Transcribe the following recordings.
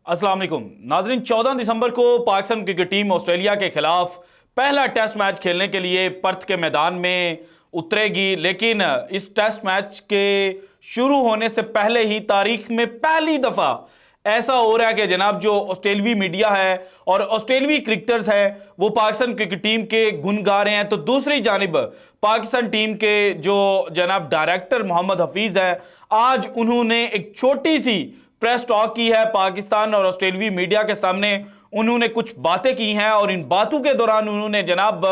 अस्सलाम वालेकुम नाजरीन। 14 दिसंबर को पाकिस्तान क्रिकेट टीम ऑस्ट्रेलिया के खिलाफ पहला टेस्ट मैच खेलने के लिए पर्थ के मैदान में उतरेगी, लेकिन इस टेस्ट मैच के शुरू होने से पहले ही तारीख में पहली दफा ऐसा हो रहा है कि जनाब जो ऑस्ट्रेलवी मीडिया है और ऑस्ट्रेलवी क्रिकेटर्स है वो पाकिस्तान क्रिकेट टीम के गुण गा रहे हैं। तो दूसरी जानिब पाकिस्तान टीम के जो जनाब डायरेक्टर मोहम्मद हफीज है, आज उन्होंने एक छोटी सी प्रेस टॉक की है पाकिस्तान और ऑस्ट्रेलवी मीडिया के सामने। उन्होंने कुछ बातें की हैं और इन बातों के दौरान उन्होंने जनाब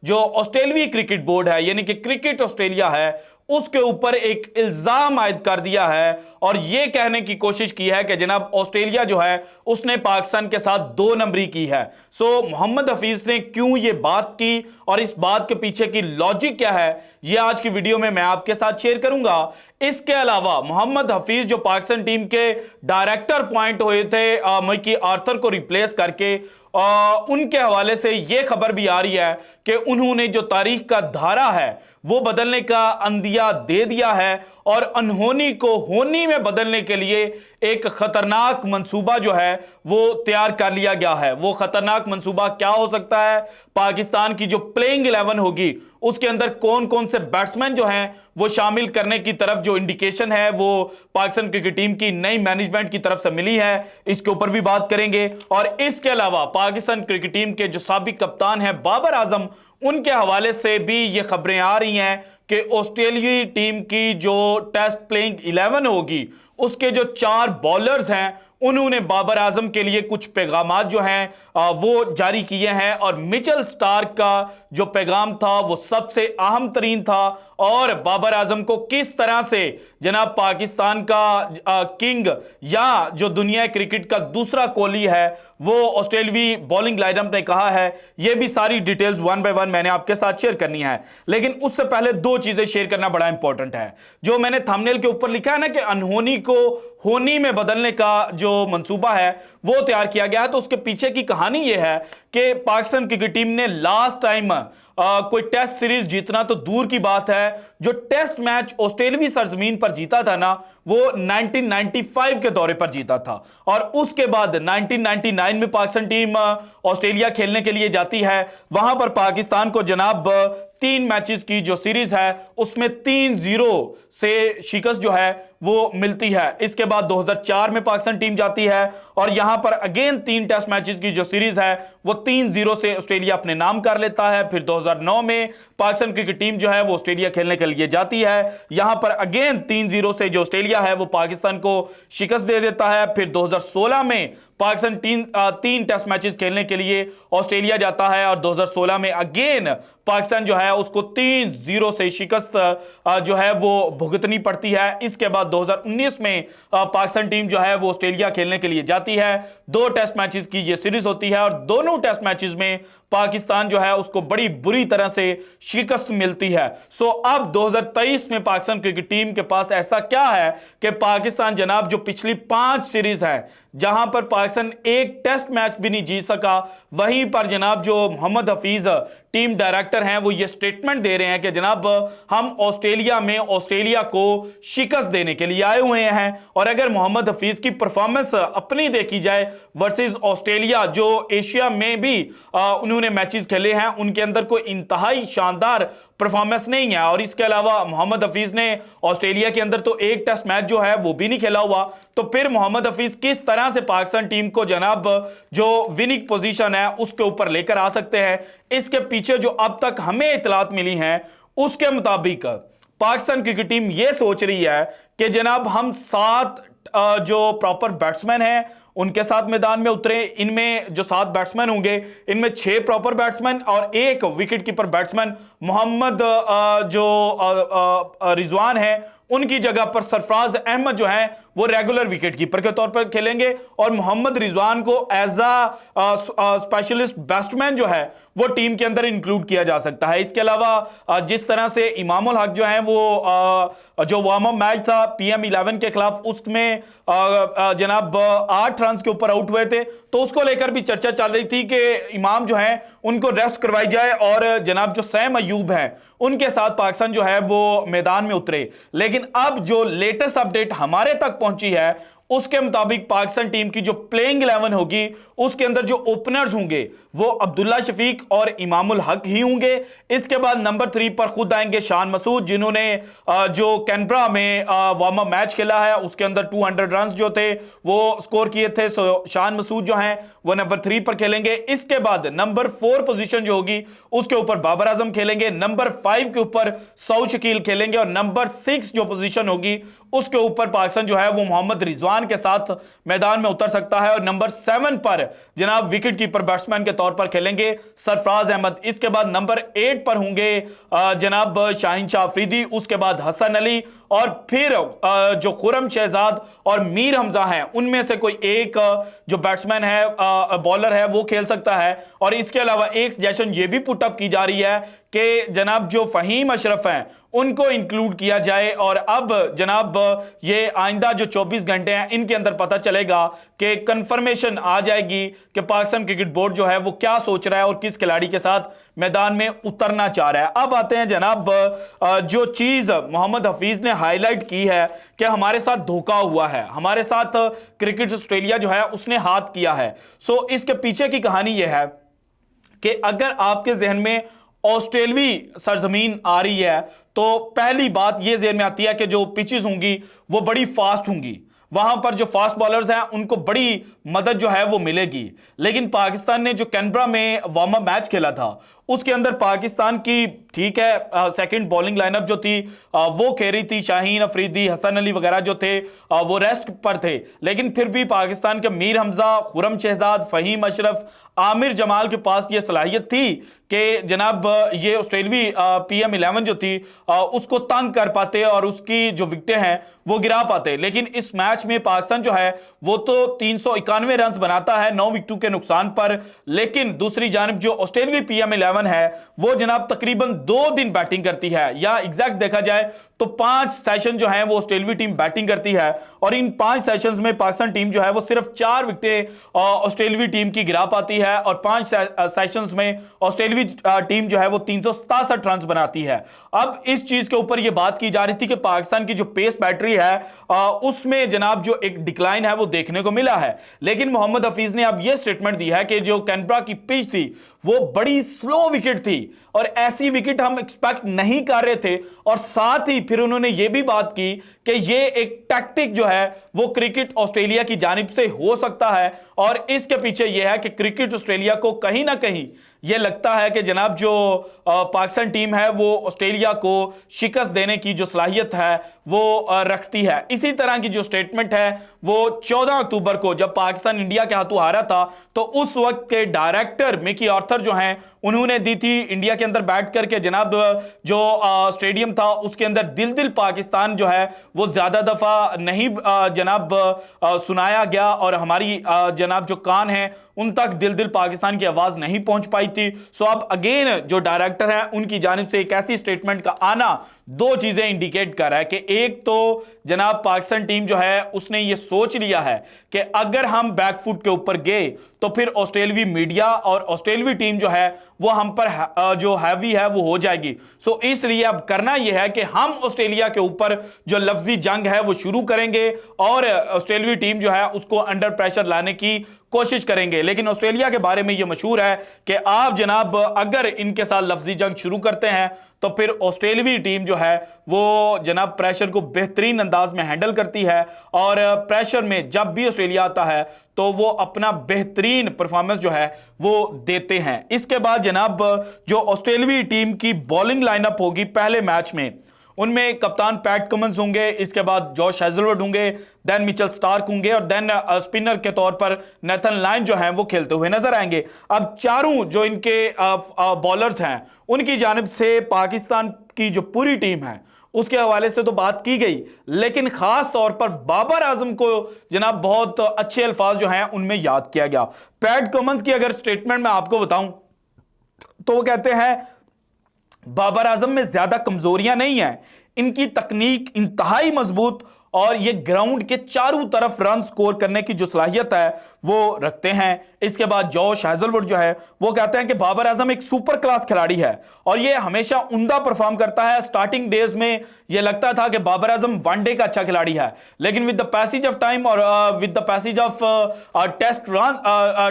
जो ऑस्ट्रेलवी क्रिकेट बोर्ड है यानी कि क्रिकेट ऑस्ट्रेलिया है उसके ऊपर एक इल्जाम आयद कर दिया है और यह कहने की कोशिश की है कि जनाब ऑस्ट्रेलिया जो है उसने पाकिस्तान के साथ दो नंबरी की है। सो मोहम्मद हफीज ने क्यों यह बात की और इस बात के पीछे की लॉजिक क्या है, यह आज की वीडियो में मैं आपके साथ शेयर करूंगा। इसके अलावा मोहम्मद हफीज जो पाकिस्तान टीम के डायरेक्टर अपॉइंट हुए थे मैकी आर्थर को रिप्लेस करके, उनके हवाले से यह खबर भी आ रही है कि उन्होंने जो तारीख का धारा है वो बदलने का अंदिया दे दिया है और अनहोनी को होनी में बदलने के लिए एक खतरनाक मंसूबा जो है वो तैयार कर लिया गया है। वो खतरनाक मंसूबा क्या हो सकता है? पाकिस्तान की जो प्लेइंग 11 होगी उसके अंदर कौन कौन से बैट्समैन जो हैं वो शामिल करने की तरफ जो इंडिकेशन है वो पाकिस्तान क्रिकेट टीम की नई मैनेजमेंट की तरफ से मिली है, इसके ऊपर भी बात करेंगे। और इसके अलावा पाकिस्तान क्रिकेट टीम के जो साबिक कप्तान है बाबर आजम, उनके हवाले से भी ये खबरें आ रही हैं कि ऑस्ट्रेलियाई टीम की जो टेस्ट प्लेइंग 11 होगी उसके जो 4 बॉलर्स हैं उन्होंने बाबर आजम के लिए कुछ पैगाम जो हैं वो जारी किए हैं और मिचेल स्टार्क का जो पैगाम था वो सबसे अहम तरीन था और बाबर आजम को किस तरह से जनाब पाकिस्तान का किंग या जो दुनिया क्रिकेट का दूसरा कोहली है वो ऑस्ट्रेलवी बॉलिंग लाइनअप ने कहा है, ये भी सारी डिटेल्स वन बाय वन मैंने आपके साथ शेयर करनी है। लेकिन उससे पहले दो चीजें शेयर करना बड़ा इंपॉर्टेंट है। जो मैंने थंबनेल के ऊपर लिखा है ना कि अनहोनी को होनी में बदलने का जो मंसूबा है वो तैयार किया गया है, तो उसके पीछे की कहानी यह है कि पाकिस्तान क्रिकेट टीम ने लास्ट टाइम कोई टेस्ट सीरीज जीतना तो दूर की बात है, जो टेस्ट मैच ऑस्ट्रेलवी सरजमीन पर जीता था ना वो 1995 के दौरे पर जीता था और उसके बाद 1999 में पाकिस्तान टीम ऑस्ट्रेलिया खेलने के लिए जाती है। वहां पर पाकिस्तान को जनाब 3 मैचेस की जो सीरीज है उसमें 3-0 से शिकस्त जो है वो मिलती है। इसके बाद 2004 में पाकिस्तान टीम जाती है और यहां पर अगेन 3 टेस्ट मैचेस की जो सीरीज है वो 3-0 से ऑस्ट्रेलिया अपने नाम कर लेता है। फिर 2009 में पाकिस्तान क्रिकेट टीम जो है वो ऑस्ट्रेलिया खेलने के लिए जाती है, यहां पर अगेन 3-0 से जो ऑस्ट्रेलिया है वो पाकिस्तान को शिकस्त दे देता है। फिर 2016 में पाकिस्तान 3 टेस्ट मैचेस खेलने के लिए ऑस्ट्रेलिया जाता है और 2016 में अगेन पाकिस्तान जो है उसको 3-0 से शिकस्त जो है वो भुगतनी पड़ती है। इसके बाद 2019 में पाकिस्तान टीम जो है वो ऑस्ट्रेलिया खेलने के लिए जाती है। 2 टेस्ट मैचेस की ये सीरीज होती है और दोनों टेस्ट मैचेस में पाकिस्तान जो है उसको बड़ी बुरी तरह से शिकस्त मिलती है। सो अब 2023 में पाकिस्तान क्रिकेट टीम के पास ऐसा क्या है कि पाकिस्तान जनाब जो पिछली 5 सीरीज है जहां पर पाकिस्तान एक टेस्ट मैच भी नहीं जीत सका, वहीं पर जनाब जो मोहम्मद हफीज टीम डायरेक्टर हैं वो ये स्टेटमेंट दे रहे हैं कि जनाब हम ऑस्ट्रेलिया में ऑस्ट्रेलिया को शिकस्त देने के लिए आए हुए हैं। और अगर मोहम्मद हफीज की परफॉर्मेंस अपनी देखी जाए वर्सेस ऑस्ट्रेलिया जो एशिया में भी उन्होंने मैचेस खेले हैं उनके अंदर कोई इंतहाई शानदार परफॉर्मेंस नहीं है। और इसके अलावा मोहम्मद हफीज ने ऑस्ट्रेलिया के अंदर तो एक टेस्ट मैच जो है वो भी नहीं खेला हुआ, तो फिर मोहम्मद हफीज किस तरह से पाकिस्तान टीम को जनाब जो विनिंग पोजीशन है उसके ऊपर लेकर आ सकते हैं? इसके पीछे जो अब तक हमें इतलात मिली हैं उसके मुताबिक पाकिस्तान क्रिकेट टीम यह सोच रही है कि जनाब हम 7 जो प्रॉपर बैट्समैन हैं उनके साथ मैदान में उतरे। इनमें जो 7 बैट्समैन होंगे इनमें 6 प्रॉपर बैट्समैन और 1 विकेट कीपर बैट्समैन मोहम्मद जो रिजवान है उनकी जगह पर सरफराज अहमद जो है वो रेगुलर विकेट कीपर के तौर पर खेलेंगे और मोहम्मद रिजवान को एज अ स्पेशलिस्ट बैट्समैन जो है वो टीम के अंदर इंक्लूड किया जा सकता है। इसके अलावा जिस तरह से इमामुल हक जो है वो जो वार्म अप मैच था PM 11 के खिलाफ उसमें जनाब 8 रन के ऊपर आउट हुए थे, तो उसको लेकर भी चर्चा चल रही थी कि इमाम जो है उनको रेस्ट करवाई जाए और जनाब जो सैम अयूब है उनके साथ पाकिस्तान जो है वो मैदान में उतरे। लेकिन अब जो लेटेस्ट अपडेट हमारे तक पहुंची है उसके मुताबिक पाकिस्तान टीम की जो प्लेइंग 11 होगी उसके अंदर जो ओपनर्स होंगे वो अब्दुल्ला शफीक और इमामुल हक ही होंगे। इसके बाद नंबर 3 पर खुद आएंगे शान मसूद, जिन्होंने जो कैनबरा में वार्म अप मैच खेला है उसके अंदर 200 रन जो थे वो स्कोर किए थे। सो शान मसूद जो हैं वो नंबर 3 पर खेलेंगे। इसके बाद नंबर 4 पोजीशन जो होगी उसके ऊपर बाबर आजम खेलेंगे, नंबर 5 के ऊपर सऊद शकील खेलेंगे और नंबर 6 जो पोजीशन होगी उसके ऊपर पाकिस्तान जो है वो मोहम्मद रिजवान के साथ मैदान में उतर सकता है और नंबर 7 पर जनाब विकेट कीपर बैट्समैन के तौर पर खेलेंगे सरफराज अहमद। इसके बाद नंबर 8 पर होंगे जनाब शाहीन शाह अफरीदी, उसके बाद हसन अली और फिर जो खुरम शहजाद और मीर हमजा हैं उनमें से कोई एक जो बैट्समैन है बॉलर है वो खेल सकता है। और इसके अलावा एक सजेशन ये भी पुटअप की जा रही है कि जनाब जो फहीम अशरफ हैं उनको इंक्लूड किया जाए। और अब जनाब ये आइंदा जो 24 घंटे हैं इनके अंदर पता चलेगा कि कंफर्मेशन आ जाएगी कि पाकिस्तान क्रिकेट बोर्ड जो है वो क्या सोच रहा है और किस खिलाड़ी के साथ मैदान में उतरना चाह रहा है। अब आते हैं जनाब जो चीज मोहम्मद हफीज ने हाईलाइट की है कि हमारे साथ धोखा हुआ है, हमारे साथ क्रिकेट ऑस्ट्रेलिया जो है उसने हाथ किया है। सो इसके पीछे की कहानी यह है कि अगर आपके जहन में ऑस्ट्रेलवी सरजमीन आ रही है तो पहली बात यह ज़हन में आती है कि जो पिचेस होंगी वो बड़ी फास्ट होंगी, वहां पर जो फास्ट बॉलर्स हैं उनको बड़ी मदद जो है वो मिलेगी। लेकिन पाकिस्तान ने जो कैनबरा में वार्म अप मैच खेला था उसके अंदर पाकिस्तान की ठीक है सेकंड बॉलिंग लाइनअप जो थी वो खेल थी, शाहीन अफरीदी हसन अली वगैरह जो थे वो रेस्ट पर थे, लेकिन फिर भी पाकिस्तान के मीर हमजा, खुरम शहजाद, फहीम अशरफ, आमिर जमाल के पास ये सलाहियत थी कि जनाब ये ऑस्ट्रेलवी PM 11 जो थी उसको तंग कर पाते और उसकी जो विकेटें हैं वो गिरा पाते। लेकिन इस मैच में पाकिस्तान जो है वो तो 391 रन बनाता है 9 विकेटों के नुकसान पर, लेकिन दूसरी जानिब जो ऑस्ट्रेलवी PM 11 है वो जनाब तकरीबन 2 दिन बैटिंग करती है, या एग्जैक्ट देखा जाए तो 5 सेशन जो है वो ऑस्ट्रेलवी टीम बैटिंग करती है और इन 5 सेशंस में पाकिस्तान टीम जो है वो सिर्फ 4 विकेटें ऑस्ट्रेलवी टीम की गिरा पाती है और 5 सेशंस में ऑस्ट्रेलवी टीम जो है वो 367 रन बनाती है। अब इस चीज के ऊपर ये बात की जा रही थी कि पाकिस्तान की जो पेस बैटरी है उसमें जनाब जो एक डिक्लाइन है वो देखने को मिला है, लेकिन मोहम्मद हफीज ने अब ये स्टेटमेंट दी है कि जो कैनबरा की पिच थी वो बड़ी स्लो विकेट थी और ऐसी विकेट हम एक्सपेक्ट नहीं कर रहे थे। और साथ ही फिर उन्होंने ये भी बात की कि ये एक टैक्टिक जो है वो क्रिकेट ऑस्ट्रेलिया की जानिब से हो सकता है और इसके पीछे ये है कि क्रिकेट ऑस्ट्रेलिया को कहीं ना कहीं ये लगता है कि जनाब जो पाकिस्तान टीम है वो ऑस्ट्रेलिया को शिकस्त देने की जो सलाहियत है वो रखती है। इसी तरह की जो स्टेटमेंट है वो 14 अक्टूबर को जब पाकिस्तान इंडिया के हाथों हारा था तो उस वक्त के डायरेक्टर मिकी आर्थर जो हैं उन्होंने दी थी इंडिया के अंदर बैठ करके। जनाब जो स्टेडियम था उसके अंदर दिल दिल पाकिस्तान जो है वो ज्यादा दफा नहीं जनाब सुनाया गया और हमारी जनाब जो कान है उन तक दिल दिल पाकिस्तान की आवाज नहीं पहुंच पाई थी। सो अब अगेन जो डायरेक्टर है उनकी जानिब से एक ऐसी स्टेटमेंट का आना 2 चीजें इंडिकेट कर रहा है कि एक तो जनाब पाकिस्तान टीम जो है उसने ये सोच लिया है कि अगर हम बैकफुट के ऊपर गए तो फिर ऑस्ट्रेलवी मीडिया और ऑस्ट्रेलवी टीम जो है वो हम पर जो हैवी है वो हो जाएगी। सो इसलिए अब करना यह है कि हम ऑस्ट्रेलिया के ऊपर जो लफ्जी जंग है वो शुरू करेंगे और ऑस्ट्रेलवी टीम जो है उसको अंडर प्रेशर लाने की कोशिश करेंगे। लेकिन ऑस्ट्रेलिया के बारे में यह मशहूर है कि आप जनाब अगर इनके साथ लफ्जी जंग शुरू करते हैं तो फिर ऑस्ट्रेलवी टीम जो है वो जनाब प्रेशर को बेहतरीन अंदाज में हैंडल करती है और प्रेशर में जब भी ऑस्ट्रेलिया आता है तो वो अपना बेहतरीन परफॉर्मेंस जो है वो देते हैं। इसके बाद जनाब जो ऑस्ट्रेलवी टीम की बॉलिंग लाइनअप होगी पहले मैच में उनमें कप्तान पैट कमिंस होंगे, इसके बाद जॉश हेजलवुड होंगे, देन मिचेल स्टार्क होंगे और देन स्पिनर के तौर पर नेथन लायन जो हैं वो खेलते हुए नजर आएंगे। अब चारों जो इनके बॉलर्स हैं उनकी जानिब से पाकिस्तान की जो पूरी टीम है उसके हवाले से तो बात की गई, लेकिन खास तौर पर बाबर आजम को जनाब बहुत अच्छे अल्फाज जो हैं उनमें याद किया गया। पैट कमिंस की अगर स्टेटमेंट मैं आपको बताऊं तो वो कहते हैं बाबर आजम में ज्यादा कमजोरियां नहीं है, इनकी तकनीक इंतहाई मजबूत और ये ग्राउंड के चारों तरफ रन स्कोर करने की जो सलाहियत है वो रखते हैं। इसके बाद जॉश हेजलवुड जो है वो कहते हैं कि बाबर आजम एक सुपर क्लास खिलाड़ी है और ये हमेशा उम्दा परफॉर्म करता है। स्टार्टिंग डेज में ये लगता था कि बाबर आजम वनडे का अच्छा खिलाड़ी है, लेकिन with the passage of time और with the passage of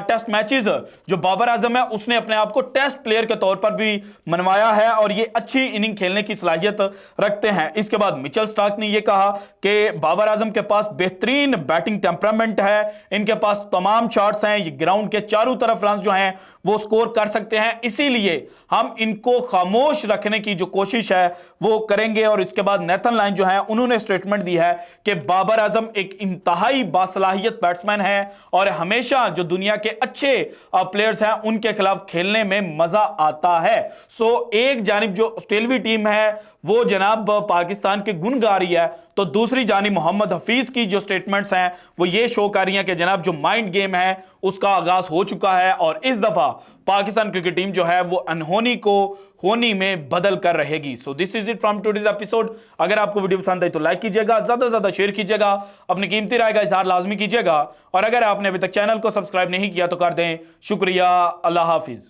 test matches जो बाबर आजम है उसने अपने आप को टेस्ट प्लेयर के तौर पर भी मनवाया है और ये अच्छी इनिंग खेलने की सलाहियत रखते हैं। इसके बाद मिचेल स्टार्क ने यह कहा कि बाबर आजम के पास बेहतरीन बैटिंग टेम्परामेंट है, इनके पास तमाम शॉट्स हैं, ये ग्राउंड के चारों तरफ रन जो हैं वो स्कोर कर सकते हैं, इसीलिए हम इनको खामोश रखने की जो कोशिश है वो करेंगे। और इसके बाद नेथन लायन जो है उन्होंने स्टेटमेंट दी है कि बाबर आजम एक इंतहाई बासलाहियत बैट्समैन है और हमेशा जो दुनिया के अच्छे प्लेयर्स हैं उनके खिलाफ खेलने में मजा आता है। सो एक जानिब जो ऑस्ट्रेलियाई टीम है वो जनाब पाकिस्तान के गुण गा रही है, तो दूसरी जानिब मोहम्मद हफीज की जो स्टेटमेंट्स हैं वो ये शो कर रही हैं कि जनाब जो माइंड गेम है उसका आगाज हो चुका है और इस दफा पाकिस्तान क्रिकेट टीम जो है वो अनहोनी को होनी में बदल कर रहेगी। So this is it from today's episode. अगर आपको वीडियो पसंद आई तो लाइक कीजिएगा, ज्यादा से ज्यादा शेयर कीजिएगा, अपनी कीमती राय का इजहार लाजमी कीजिएगा और अगर आपने अभी तक चैनल को सब्सक्राइब नहीं किया तो कर दें। शुक्रिया, अल्लाह हाफिज।